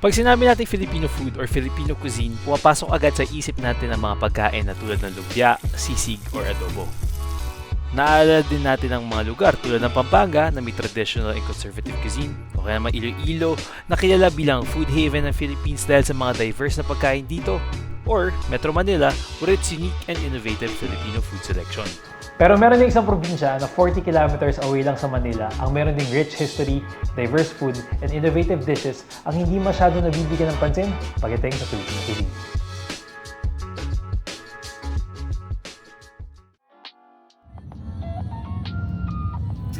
Pag sinabi natin Filipino food or Filipino cuisine, pumapasok agad sa isip natin ang mga pagkain na tulad ng lumpia, sisig, or adobo. Naalala din natin ang mga lugar tulad ng Pampanga na may traditional and conservative cuisine, o kaya naman Iloilo na kilala bilang food haven ng Philippines dahil sa mga diverse na pagkain dito, or Metro Manila with its unique and innovative Filipino food selection. Pero meron din isang probinsya na 40 kilometers away lang sa Manila ang meron ding rich history, diverse food, and innovative dishes ang hindi masyado nabibigyan ng pansin pagdating sa Filipino cuisine.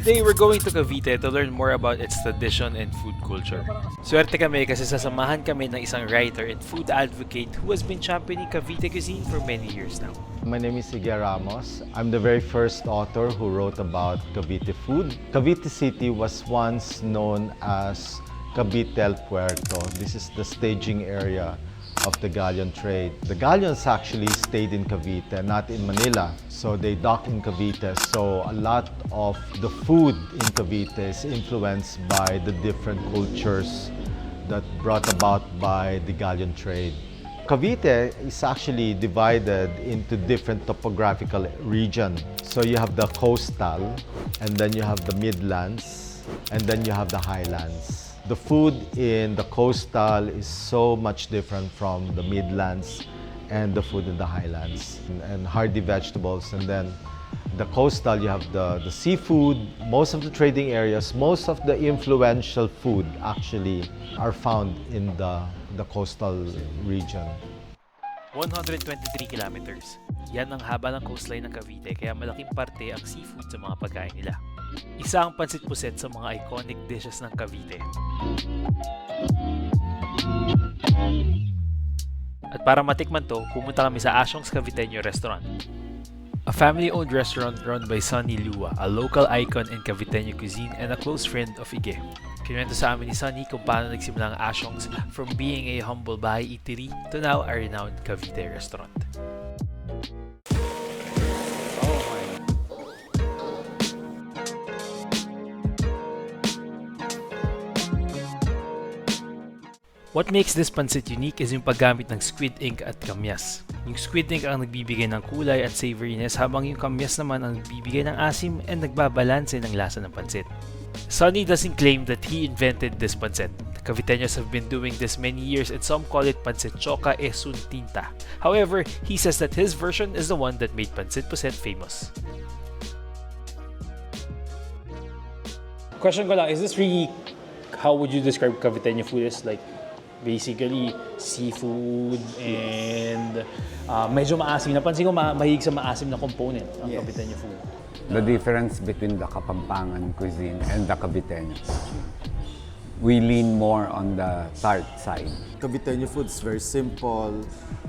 Today, we're going to Cavite to learn more about its tradition and food culture. Swerte kami kasi sasamahan kami ng isang writer and food advocate who has been championing Cavite cuisine for many years now. My name is Sige Ramos. I'm the very first author who wrote about Cavite food. Cavite City was once known as Cavite el Puerto. This is the staging area of the galleon trade. The galleons actually stayed in Cavite, not in Manila. So they docked in Cavite. So a lot of the food in Cavite is influenced by the different cultures that brought about by the galleon trade. Cavite is actually divided into different topographical regions. So you have the coastal, and then you have the midlands, and then you have the highlands. The food in the coastal is so much different from the midlands and the food in the highlands, and hardy vegetables. And then the coastal, you have the seafood. Most of the trading areas, most of the influential food actually are found in the coastal region. 123 kilometers. Yan ang haba ng coastline ng Cavite kaya malaking parte ang seafood sa mga pagkain nila. Isa ang pansit puset sa mga iconic dishes ng Cavite. At para matikman to, pumunta kami sa Asyong's Caviteño Restaurant. A family-owned restaurant run by Sonny Lua, a local icon in Caviteño cuisine and a close friend of Ige. Kinuwento sa amin ni Sonny kung paano nagsimula ang Asyong's from being a humble bahay eatery to now a renowned Cavite restaurant. What makes this pansit unique is yung paggamit ng squid ink at kamyas. Yung squid ink ang nagbibigay ng kulay at savoriness habang yung kamyas naman ang nagbibigay ng asim and nagbabalanse ng lasa ng pansit. Sonny doesn't claim that he invented this pansit. The Caviteños have been doing this many years and some call it pansit choca e suntinta. However, he says that his version is the one that made pansit puset famous. Question ko lang, is this really, how would you describe Caviteño food is? Like, basically, seafood and medyo maasim. Napansin ko mahilig sa maasim na component ang Caviteño food. The difference between the Kapampangan cuisine and the Caviteño. We lean more on the tart side. Caviteño food is very simple,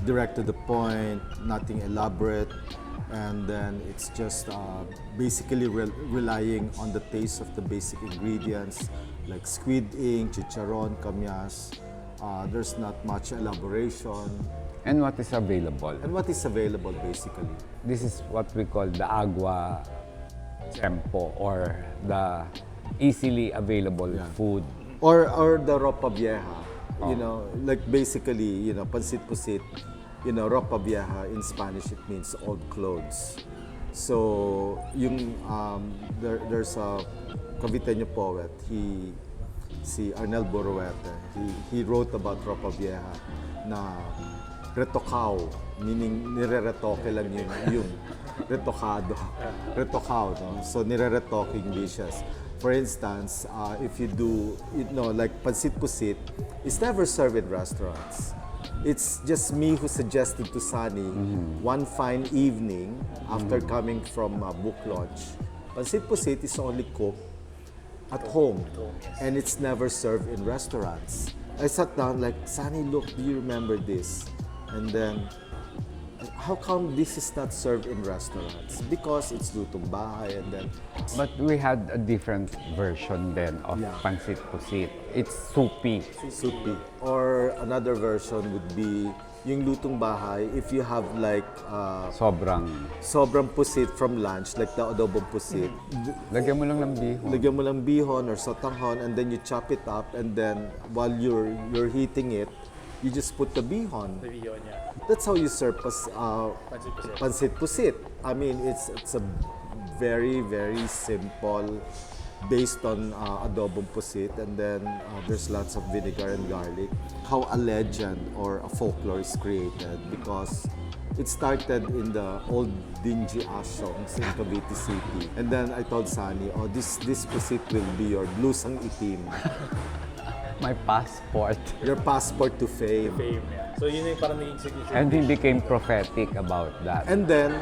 direct to the point, nothing elaborate, and then it's just basically relying on the taste of the basic ingredients like squid ink, chicharon, kamyas. There's not much elaboration. And what is available? And what is available basically? This is what we call the agua tempo or the easily available food. Or the ropa vieja, you know, like basically, you know, pansit pusit, you know, ropa vieja in Spanish it means old clothes. So, yung there's a Caviteño poet, si Arnel Boruete, he wrote about ropa vieja na retocao, meaning nire-retoke lang yung retocado. Retocao, no? So nire-retoking dishes. For instance, if you do, you know, like pansit pusit, it's never served in restaurants. It's just me who suggested to Sunny one fine evening after coming from a book launch. Pansit pusit is only cooked at home, and it's never served in restaurants. I sat down like, Sunny, look, do you remember this? And then how come this is not served in restaurants? Because it's lutong bahay and then But we had a different version then of Yeah. pansit pusit. It's soupy. soupy. Or another version would be yung lutong bahay, if you have like sobrang pusit from lunch, like the adobong pusit, Lagyan mo lang ng bihon. lagyan mo lang bihon or sotanghon and then you chop it up and then while you're heating it, you just put the bihon. That's how you serve pansit pusit. I mean, it's a very, very simple based on adobong pusit and then there's lots of vinegar and garlic. How a legend or a folklore is created because it started in the old dingy ashoms in Cavite City. And then I told Sunny, oh, this pusit will be your blusang itim, My passport. your passport to fame. So yun yung parang naging signature. And he became prophetic about that. And then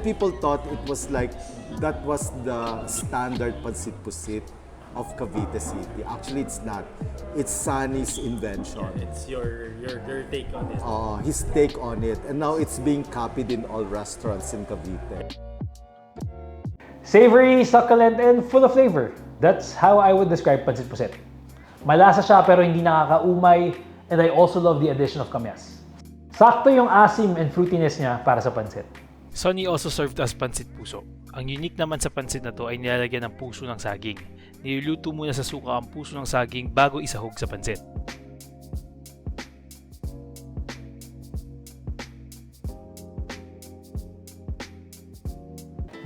people thought it was like, that was the standard pansit pusit of Cavite City. Actually, it's not. It's Sunny's invention. It's your take on it. His take on it. And now it's being copied in all restaurants in Cavite. Savory, succulent, and full of flavor. That's how I would describe pansit pusit. Malasa siya pero hindi nakakaumay, and I also love the addition of kamyas. Sakto yung asim and fruitiness niya para sa pansit. Sonny also served as pansit puso. Ang unique naman sa pansit na to ay nilalagyan ng puso ng saging. Niluluto muna sa suka ang puso ng saging bago isahog sa pansit.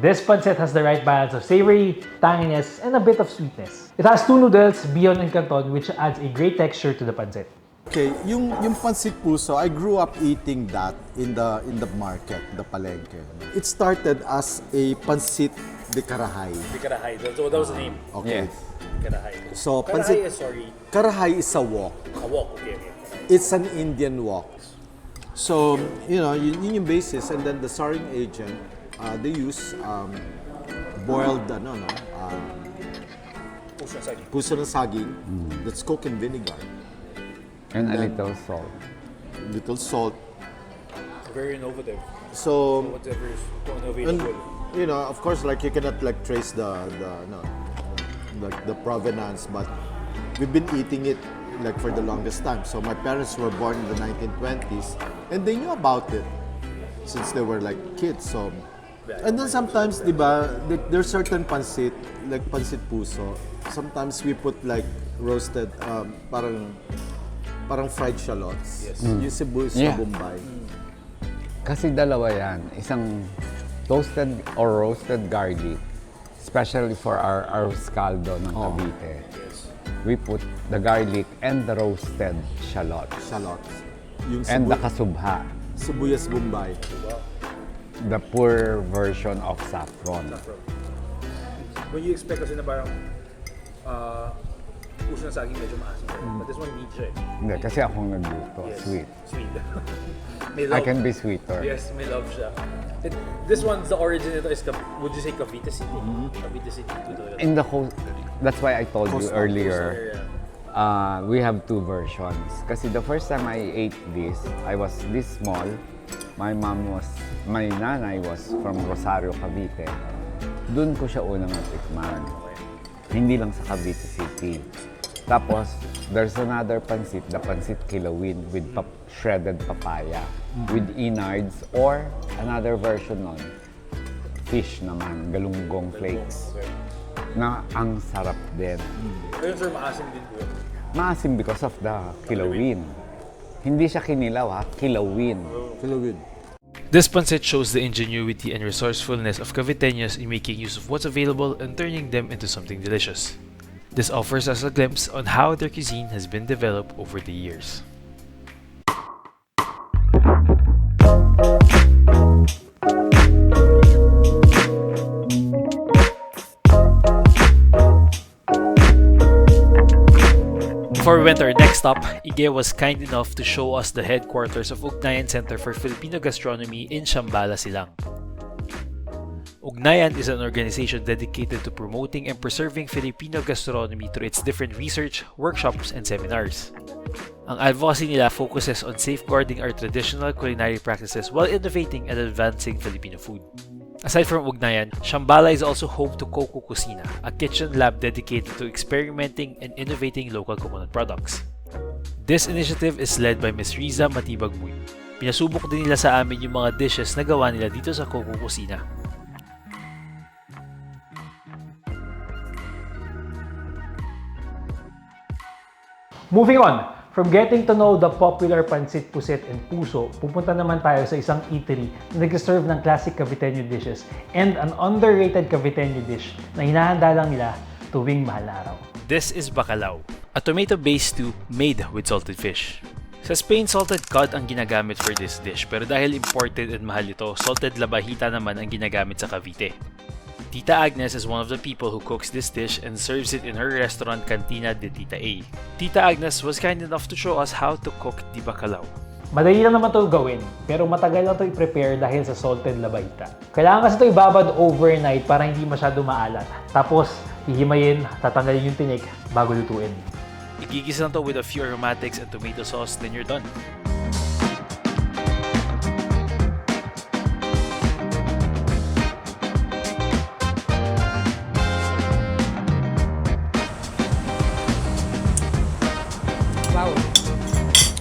This pancit has the right balance of savory, tanginess, and a bit of sweetness. It has two noodles, bihon and canton, which adds a great texture to the pancit. Okay, yung pansit puso, I grew up eating that in the market, the palengke. It started as a pansit de karahay. Karahay. So that was the name. Okay. Yes. Karahay. So Karahay pansit is, sorry, karahay is a wok. a wok. Okay. It's an Indian wok. So, yun yung basis and then the souring agent, they use boiled Puso ng saging. puso ng saging that's cooked in vinegar. And a Then- little salt. Little salt. Very innovative. So, Whatever is and innovative. of course, like you cannot like trace the provenance, but we've been eating it like for the longest time. So my parents were born in the 1920s, and they knew about it since they were like kids. So, and then sometimes, diba, there's certain pansit, like pansit puso. Sometimes we put like roasted, parang fried shallots. Yes. Yung sibuyas sa Yeah. Bombay. Kasi dalawa yan. Isang toasted or roasted garlic, especially for our scaldo ng Cavite. We put the garlic and the roasted shallots. Shallots. Yung And the kasubha, sibuyas Bombay. the poor version of saffron. When you expect kasi na parang puso ng saging medyo maasim. But this one needs siya eh. Hindi, kasi akong nagluto. Sweet. Sweet. May I love. can be sweeter. Yes, may love siya. This one's the origin nito is, would you say Cavite City? Cavite City to the... In the whole, that's why I told you Coastal, earlier, area. we have two versions. Kasi the first time I ate this, I was this small. My nanay was from Rosario, Cavite. Doon ko siya unang natikman. Hindi lang sa Cavite City. Tapos, there's another pansit, the pansit kilawin with shredded papaya, with innards, or another version nun, fish naman, galunggong flakes, na ang sarap din. Ayun sir, maasim din po. Maasim because of the kilawin. Hindi siya kinilaw ha, kilawin. Kilawin. This pancit shows the ingenuity and resourcefulness of Caviteños in making use of what's available and turning them into something delicious. This offers us a glimpse on how their cuisine has been developed over the years. Before we went to our next stop, Ige was kind enough to show us the headquarters of Ugnayan Center for Filipino Gastronomy in Shambhala, Silang. Ugnayan is an organization dedicated to promoting and preserving Filipino gastronomy through its different research, workshops, and seminars. Ang advocacy nila focuses on safeguarding our traditional culinary practices while innovating and advancing Filipino food. Aside from Ugnayan, Shambhala is also home to Coco Kusina, a kitchen lab dedicated to experimenting and innovating local coconut products. This initiative is led by Ms. Riza Matibagmuy. Pinasubok din nila sa amin yung mga dishes na gawa nila dito sa Coco Kusina. Moving on, from getting to know the popular pansit, pusit, and puso, pupunta naman tayo sa isang eatery na nag-serve ng classic Caviteño dishes and an underrated Caviteño dish na hinahanda lang nila tuwing mahal na araw. This is bacalao, a tomato-based stew made with salted fish. Sa Spain, salted cod ang ginagamit for this dish, pero dahil imported and mahal ito, salted labahita naman ang ginagamit sa Cavite. Tita Agnes is one of the people who cooks this dish and serves it in her restaurant Cantina de Tita A. Tita Agnes was kind enough to show us how to cook the bacalao. Madali lang naman ito gawin, pero matagal lang ito i-prepare dahil sa salted labahita. Kailangan kasi ito ibabad overnight para hindi masyado maalat. Tapos, hihimayin, tatanggalin yung tinik bago lutuin. Igigisa lang ito with a few aromatics and tomato sauce, then you're done. Wow.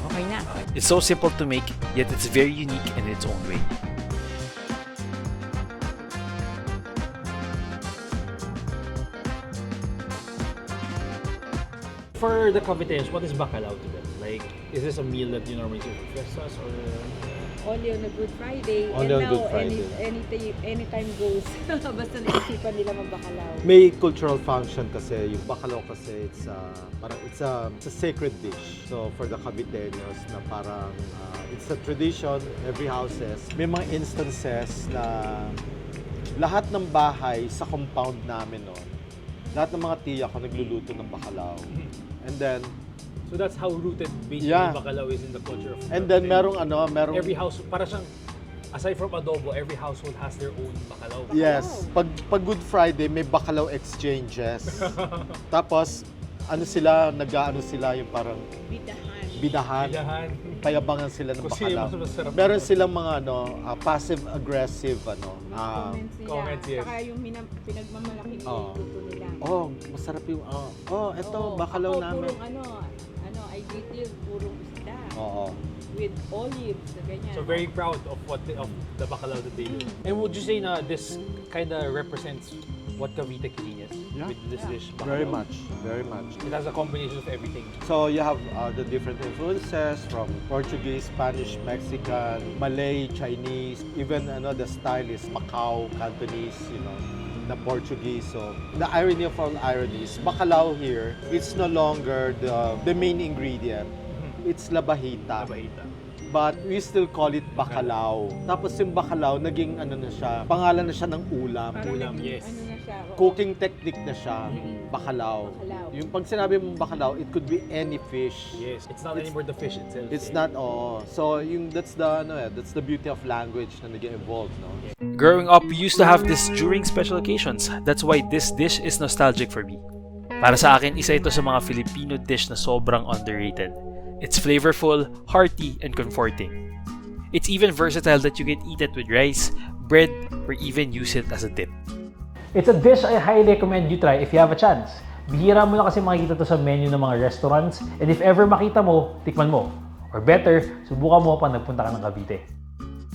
Okay na. It's so simple to make, yet it's very unique in its own way. For the Caviteños, what is bacalao to them? Like, is this a meal that you normally serve for fiestas or? Only on a Good Friday. Only on and now, Good Friday. anytime goes. Basta naisipan nila magbakalaw. May cultural function kasi yung bacalao kasi it's a sacred dish. So for the Caviteños na parang it's a tradition every houses. May mga instances na lahat ng bahay sa compound namin noon, lahat ng mga tiya ko nagluluto ng bacalao. And then So that's how rooted basically Yeah. bacalao is in the culture of and then Cavite. merong Every house, para siyang, aside from adobo, every household has their own bacalao. Yes, pag Good Friday may bacalao exchanges. Tapos nag-aano sila yung parang bidahan. Bidahan. Payabangan sila ng Kung sino bacalao. mas masarap. Meron silang mga passive aggressive Comments nila. comments, yes. Saka yung pinagmamalaki nila Oo. yung luto nila. masarap yung eto Oo, bacalao ako, namin. Purong I detail, purong isda. Oo. With olives, na ganyan. So very proud of the bacalao that they do. And would you say na this kind of represents what Cavite cuisine is with this dish? Very bacalao? much, very much. It has a combination of everything. So you have the different influences from Portuguese, Spanish, Mexican, Malay, Chinese, even the style is Macau, Cantonese, the Portuguese. So the irony of all ironies, bacalao here, it's no longer the main ingredient. It's labahita. Labahita. But we still call it bacalao. Tapos yung bacalao, naging pangalan na siya ng ulam. Parang ulam, naging, yes. na siya, oo. Cooking technique na siya, bacalao. Bacalao. Yung pag sinabi mong bacalao, it could be any fish. Yes, it's not anymore the fish itself. It's not, So that's the beauty of language na nag-evolve, no? Growing up, we used to have this during special occasions. That's why this dish is nostalgic for me. Para sa akin, isa ito sa mga Filipino dish na sobrang underrated. It's flavorful, hearty, and comforting. It's even versatile that you can eat it with rice, bread, or even use it as a dip. It's a dish I highly recommend you try if you have a chance. Bihira mo na kasi makikita to sa menu ng mga restaurants, and if ever makita mo, tikman mo. Or better, subukan mo pag nagpunta ka ng Cavite.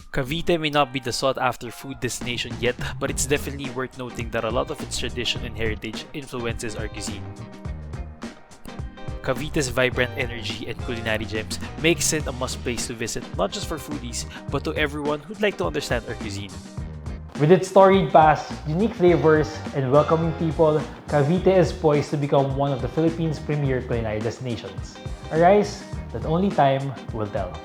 Cavite may not be the sought-after food destination yet, but it's definitely worth noting that a lot of its tradition and heritage influences our cuisine. Cavite's vibrant energy and culinary gems makes it a must place to visit not just for foodies, but to everyone who'd like to understand our cuisine. With its storied past, unique flavors, and welcoming people, Cavite is poised to become one of the Philippines' premier culinary destinations. A rise that only time will tell.